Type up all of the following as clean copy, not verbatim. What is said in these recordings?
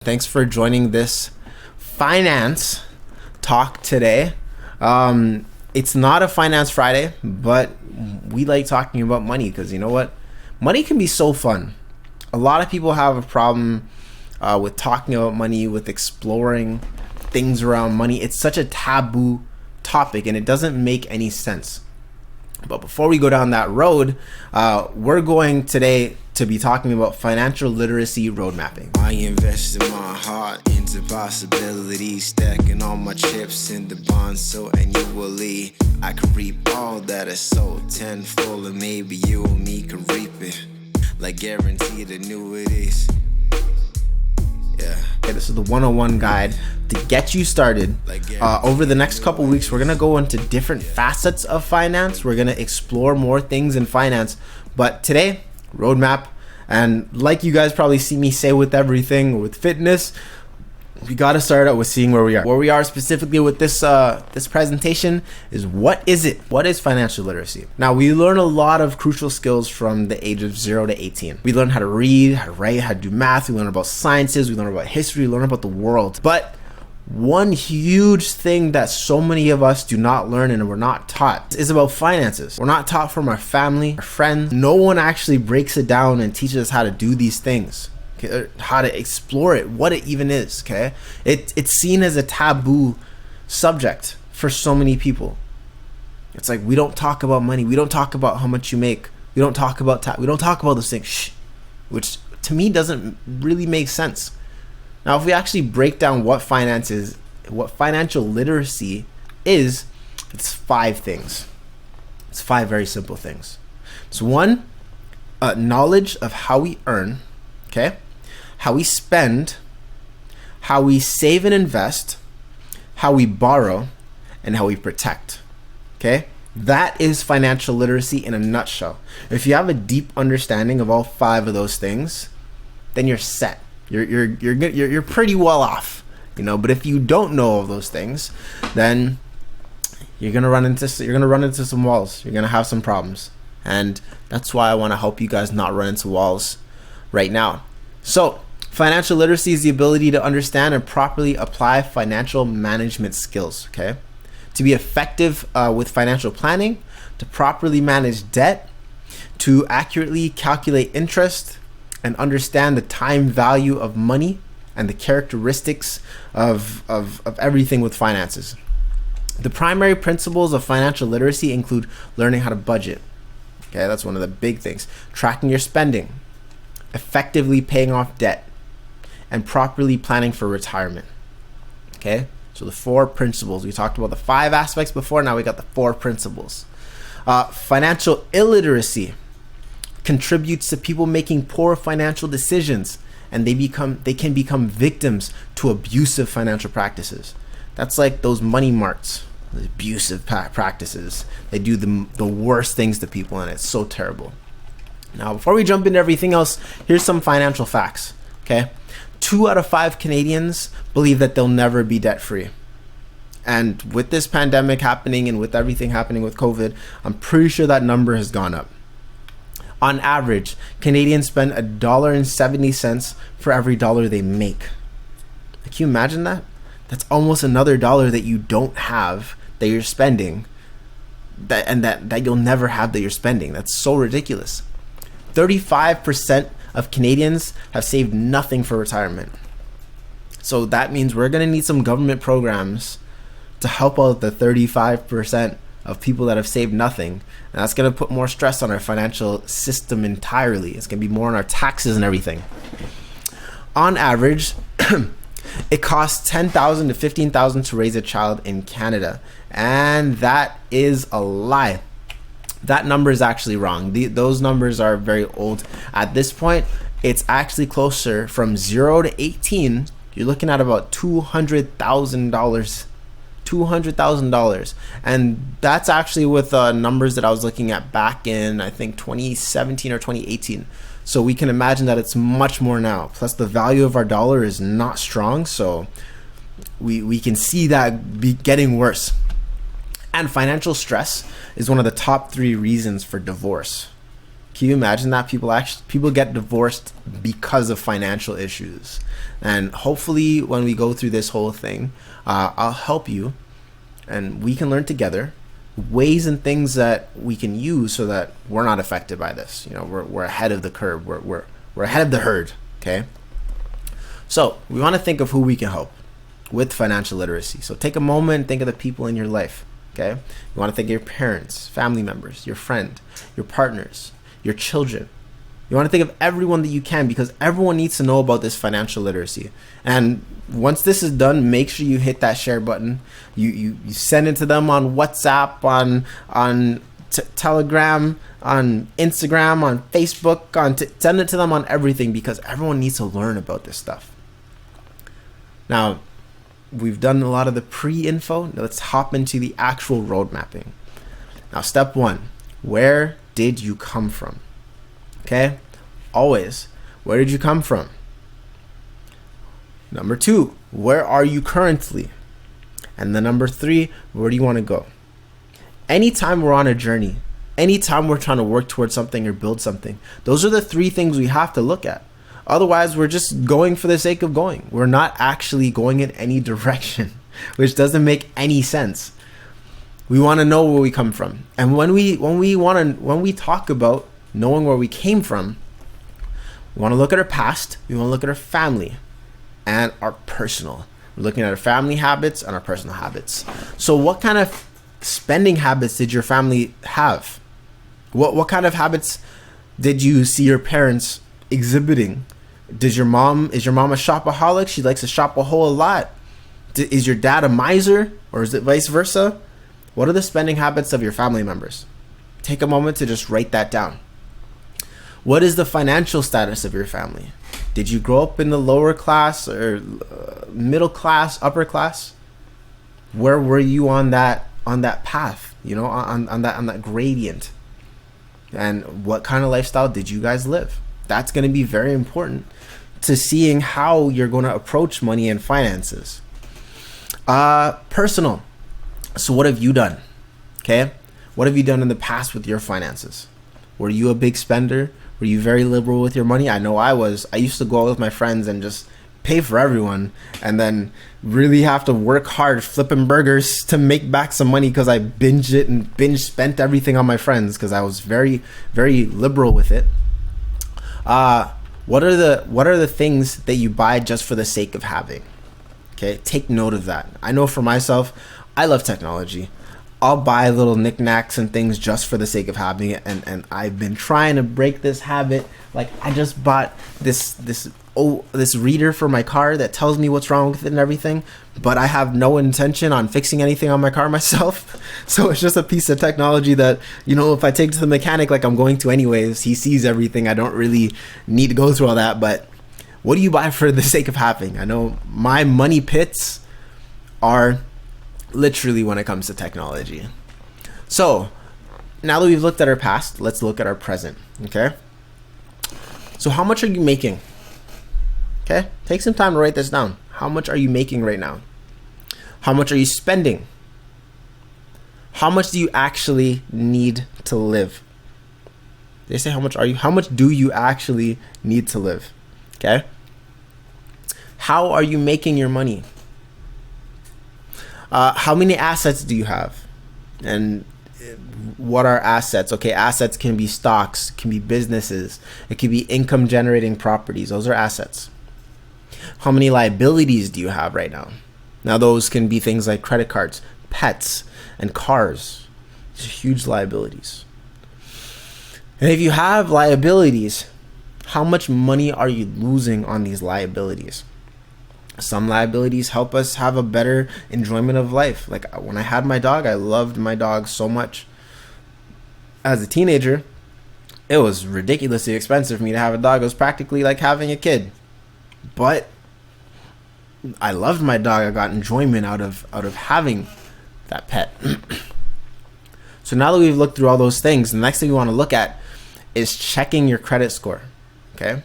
Thanks for joining this finance talk today. It's not a finance Friday, but we like talking about money because you know what? Money can be so fun. A lot of people have a problem with talking about money, with exploring things around money. It's such a taboo topic and it doesn't make any sense. But before we go down that road, we're going today to be talking about financial literacy road mapping. I invested my heart into possibilities, stacking all my chips in the bonds so annually I could reap all that I sowed tenfold, and maybe you and me can reap it like guaranteed annuities. Yeah. Okay, this is the 101 guide to get you started. Over the next couple weeks, we're gonna go into different facets of finance. We're gonna explore more things in finance. But today, roadmap, and like you guys probably see me say with everything, with fitness, we gotta start out with seeing where we are. Where we are specifically with this presentation is what is it? What is financial literacy? Now, we learn a lot of crucial skills from the age of 0 to 18. We learn how to read, how to write, how to do math. We learn about sciences. We learn about history. We learn about the world. But one huge thing that so many of us do not learn and we're not taught is about finances. We're not taught from our family, our friends. No one actually breaks it down and teaches us how to do these things. Okay, how to explore it, what it even is. Okay, it's seen as a taboo subject for so many people. It's like we don't talk about money, we don't talk about how much you make, we don't talk about we don't talk about those things, which to me doesn't really make sense. Now, if we actually break down what finance is, what financial literacy is, it's 5 things. It's 5 very simple things. So one, knowledge of how we earn, okay, how we spend, how we save and invest, how we borrow, and how we protect. Okay, that is financial literacy in a nutshell. If you have a deep understanding of all 5 of those things, then you're set. You're pretty well off, you know. But if you don't know all those things, then you're gonna run into some walls. You're gonna have some problems, and that's why I want to help you guys not run into walls right now. So financial literacy is the ability to understand and properly apply financial management skills, okay? To be effective with financial planning, to properly manage debt, to accurately calculate interest, and understand the time value of money and the characteristics of everything with finances. The primary principles of financial literacy include learning how to budget. Okay, that's one of the big things. Tracking your spending, effectively paying off debt, and properly planning for retirement. Okay, so the 4 principles. We talked about the 5 aspects before, now we got the 4 principles. Financial illiteracy contributes to people making poor financial decisions, and they can become victims to abusive financial practices. That's like those money marts, the abusive practices. They do the worst things to people, and it's so terrible. Now, before we jump into everything else, here's some financial facts, okay? 2 out of 5 Canadians believe that they'll never be debt-free. And with this pandemic happening and with everything happening with COVID, I'm pretty sure that number has gone up. On average, Canadians spend $1.70 for every dollar they make. Can you imagine that? That's almost another dollar that you don't have that you're spending, that you'll never have that you're spending. That's so ridiculous. 35% of Canadians have saved nothing for retirement. So that means we're going to need some government programs to help out the 35% of people that have saved nothing. And that's going to put more stress on our financial system entirely. It's going to be more on our taxes and everything. On average, it costs $10,000 to $15,000 to raise a child in Canada. And that is a lie. That number is actually wrong. Those numbers are very old. At this point, it's actually closer from 0 to 18. You're looking at about $200,000. $200,000, and that's actually with numbers that I was looking at back in, I think, 2017 or 2018. So we can imagine that it's much more now. Plus, the value of our dollar is not strong, so we can see that be getting worse. And financial stress is one of the top 3 reasons for divorce. Can you imagine that? People get divorced because of financial issues. And hopefully when we go through this whole thing, I'll help you and we can learn together ways and things that we can use so that we're not affected by this. You know, we're ahead of the curve. We're ahead of the herd. Okay. So we want to think of who we can help with financial literacy. So take a moment and think of the people in your life. Okay. You want to think of your parents, family members, your friend, your partners, your children. You want to think of everyone that you can, because everyone needs to know about this financial literacy. And once this is done, make sure you hit that share button. You send it to them on WhatsApp, on Telegram, on Instagram, on Facebook, send it to them on everything, because everyone needs to learn about this stuff. Now, we've done a lot of the pre-info. Now let's hop into the actual road mapping. Now, step 1, where did you come from? Okay, always, where did you come from? Number 2, where are you currently? And then number 3, where do you want to go? Anytime we're on a journey, anytime we're trying to work towards something or build something, those are the 3 things we have to look at. Otherwise, we're just going for the sake of going. We're not actually going in any direction, which doesn't make any sense. We want to know where we come from. And when we talk about knowing where we came from, we want to look at our past, we want to look at our family and our personal. We're looking at our family habits and our personal habits. So what kind of spending habits did your family have? What kind of habits did you see your parents exhibiting? Is your mom a shopaholic? She likes to shop a whole lot. Is your dad a miser, or is it vice versa? What are the spending habits of your family members? Take a moment to just write that down. What is the financial status of your family? Did you grow up in the lower class or middle class, upper class? Where were you on that path? You know, on that gradient? And what kind of lifestyle did you guys live? That's going to be very important to seeing how you're going to approach money and finances. Personal. So what have you done? Okay. What have you done in the past with your finances? Were you a big spender? Were you very liberal with your money? I know I was. I used to go out with my friends and just pay for everyone, and then really have to work hard flipping burgers to make back some money because I binge spent everything on my friends because I was very, very liberal with it. What are the things that you buy just for the sake of having? Okay, take note of that. I know for myself, I love technology. I'll buy little knickknacks and things just for the sake of having it, and I've been trying to break this habit. Like, I just bought this reader for my car that tells me what's wrong with it and everything, but I have no intention on fixing anything on my car myself. So it's just a piece of technology that, you know, if I take to the mechanic like I'm going to anyways, he sees everything. I don't really need to go through all that. But what do you buy for the sake of having? I know my money pits are literally when it comes to technology. So now that we've looked at our past, let's look at our present. Okay, so how much are you making? Okay, take some time to write this down. How much are you making right now? How much are you spending? How much do you actually need to live? They say how much do you actually need to live? Okay, how are you making your money? How many assets do you have? And what are assets? Okay, assets can be stocks, can be businesses, it can be income generating properties. Those are assets. How many liabilities do you have right now? Now, those can be things like credit cards, pets, and cars. These are huge liabilities. And if you have liabilities, how much money are you losing on these liabilities? Some liabilities help us have a better enjoyment of life. Like when I had my dog, I loved my dog so much. As a teenager, it was ridiculously expensive for me to have a dog. It was practically like having a kid. But I loved my dog. I got enjoyment out of having that pet. So now that we've looked through all those things, the next thing we want to look at is checking your credit score. Okay?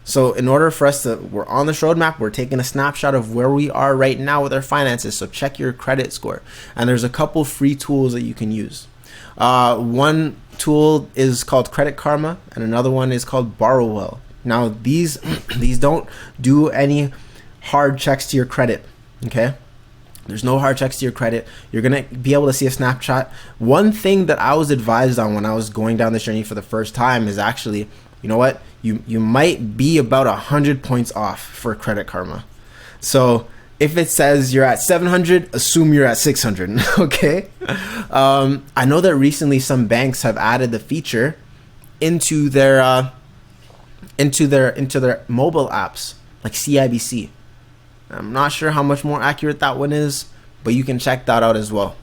So in order for us we're on this roadmap, we're taking a snapshot of where we are right now with our finances. So check your credit score. And there's a couple free tools that you can use. One tool is called Credit Karma, and another one is called Borrowwell. Now, these don't do any hard checks to your credit, okay? There's no hard checks to your credit. You're going to be able to see a snapshot. One thing that I was advised on when I was going down this journey for the first time is actually, you know what? You might be about 100 points off for Credit Karma. So if it says you're at 700, assume you're at 600, okay? I know that recently some banks have added the feature into their mobile apps, like CIBC. I'm not sure how much more accurate that one is, but you can check that out as well.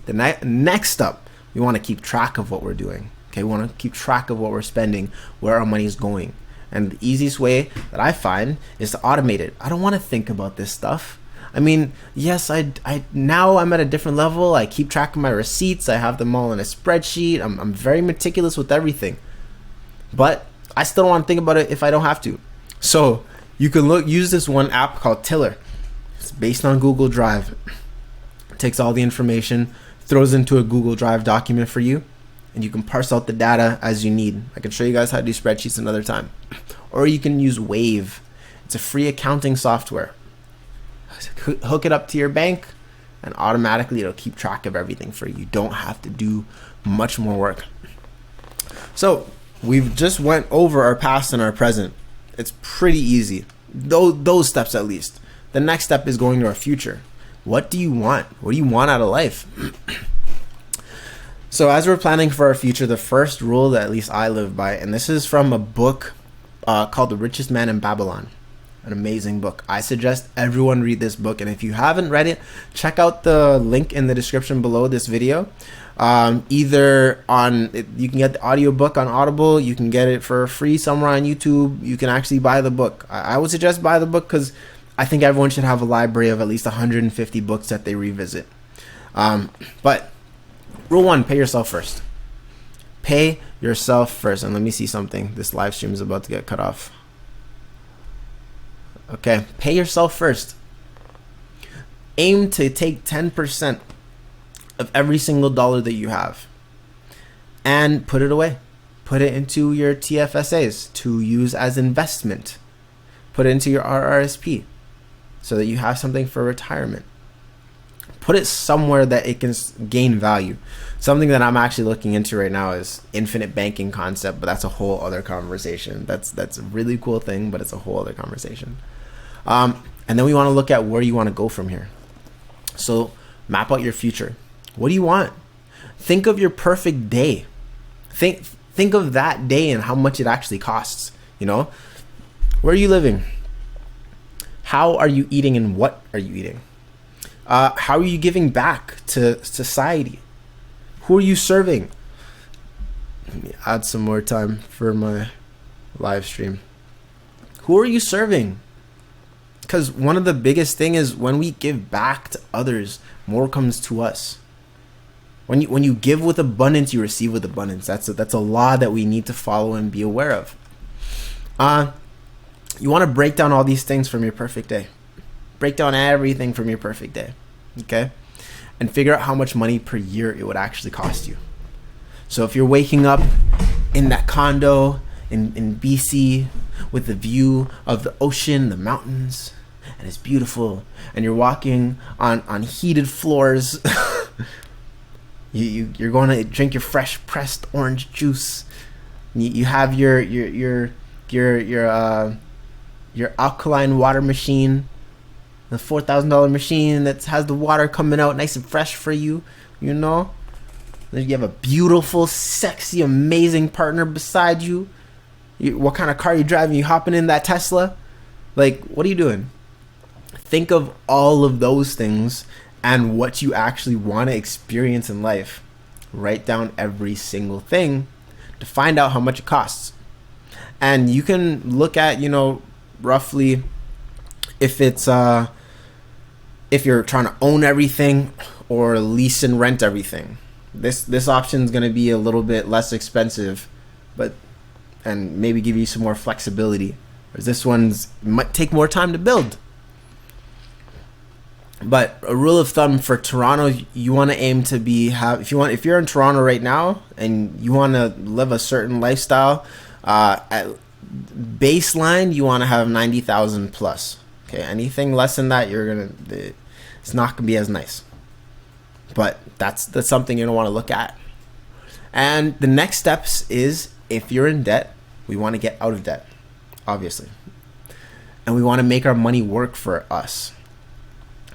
The next up, we want to keep track of what we're doing. Okay, we want to keep track of what we're spending, where our money is going. And the easiest way that I find is to automate it. I don't want to think about this stuff. I mean, yes, now I'm at a different level. I keep track of my receipts. I have them all in a spreadsheet. I'm very meticulous with everything. But I still don't want to think about it if I don't have to. So you can use this one app called Tiller. It's based on Google Drive. It takes all the information, throws into a Google Drive document for you, and you can parse out the data as you need. I can show you guys how to do spreadsheets another time. Or you can use Wave. It's a free accounting software. Hook it up to your bank, and automatically it'll keep track of everything for you. You don't have to do much more work. So we've just went over our past and our present. It's pretty easy. Those steps at least. The next step is going to our future. What do you want? What do you want out of life? So as we're planning for our future, the first rule that at least I live by, and this is from a book called The Richest Man in Babylon. An amazing book. I suggest everyone read this book, and if you haven't read it, check out the link in the description below this video. Either you can get the audiobook on Audible, you can get it for free somewhere on YouTube, you can actually buy the book. I would suggest buy the book because I think everyone should have a library of at least 150 books that they revisit. But rule 1, pay yourself first. Pay yourself first. And let me see something. This live stream is about to get cut off. Okay, pay yourself first. Aim to take 10% of every single dollar that you have and put it away. Put it into your TFSAs to use as investment. Put it into your RRSP so that you have something for retirement. Put it somewhere that it can gain value. Something that I'm actually looking into right now is infinite banking concept, but that's a whole other conversation. That's a really cool thing, but it's a whole other conversation. And then we want to look at where you want to go from here. So map out your future. What do you want? Think of your perfect day. Think of that day and how much it actually costs. You know, where are you living? How are you eating and what are you eating? How are you giving back to society? Who are you serving? Let me add some more time for my live stream. Who are you serving? Because one of the biggest thing is when we give back to others, more comes to us. When you give with abundance, you receive with abundance. That's a law that we need to follow and be aware of. You want to break down all these things from your perfect day. Break down everything from your perfect day, okay? And figure out how much money per year it would actually cost you. So if you're waking up in that condo in BC with the view of the ocean, the mountains, and it's beautiful, and you're walking on heated floors, you're going to drink your fresh pressed orange juice. You have your alkaline water machine, the $4,000 machine that has the water coming out nice and fresh for you, you know. Then you have a beautiful, sexy, amazing partner beside you. What kind of car are you driving? You hopping in that Tesla? Like, what are you doing? Think of all of those things and what you actually want to experience in life. Write down every single thing to find out how much it costs. And you can look at, you know, roughly if it's if you're trying to own everything or lease and rent everything. This option is going to be a little bit less expensive, and maybe give you some more flexibility. Whereas this one's might take more time to build. But a rule of thumb for Toronto, you want to aim to if you're in Toronto right now and you want to live a certain lifestyle, at baseline you want to have 90,000 plus. Okay, anything less than that, it's not gonna be as nice. But that's something you're gonna want to look at. And the next steps is, if you're in debt, we want to get out of debt, obviously, and we want to make our money work for us.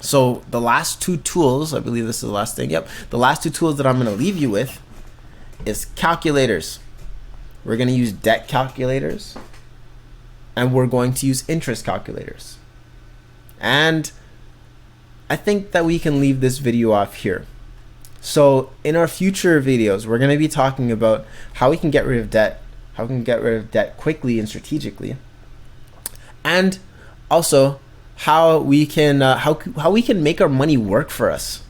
So the last two tools, I believe this is the last thing. Yep. The last two tools that I'm going to leave you with is calculators. We're going to use debt calculators, and we're going to use interest calculators. And I think that we can leave this video off here. So in our future videos, we're going to be talking about how we can get rid of debt, how we can get rid of debt quickly and strategically, and also how we can make our money work for us.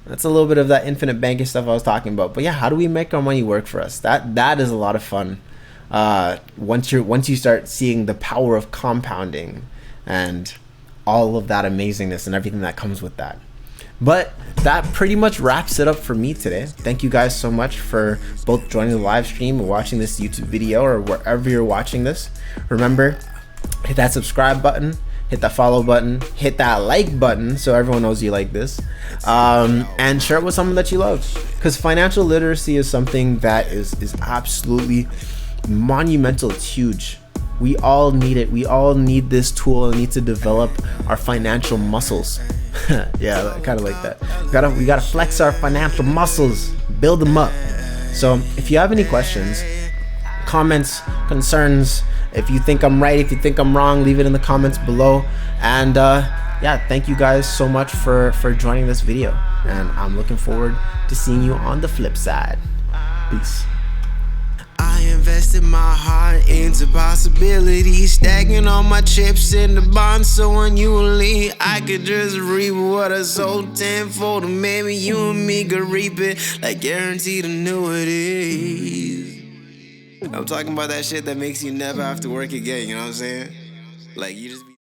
That's a little bit of that infinite banking stuff I was talking about. But yeah, how do we make our money work for us? That is a lot of fun. Once you start seeing the power of compounding and all of that amazingness and everything that comes with that. But that pretty much wraps it up for me today. Thank you guys so much for both joining the live stream and watching this YouTube video, or wherever you're watching this. Remember, hit that subscribe button, hit that follow button, hit that like button so everyone knows you like this, and share it with someone that you love, because financial literacy is something that is absolutely monumental. It's huge. We all need it. We all need this tool and need to develop our financial muscles. Yeah, I kind of like that. We gotta flex our financial muscles, build them up. So if you have any questions, comments, concerns, if you think I'm right, if you think I'm wrong, leave it in the comments below. And yeah, thank you guys so much for joining this video, and I'm looking forward to seeing you on the flip side. Peace. I invested my heart into possibilities, stacking all my chips in the bond so annually I could just reap what I sowed tenfold, and maybe you and me could reap it like guaranteed annuities. I'm talking about that shit that makes you never have to work again, you know what I'm saying? Like, you just be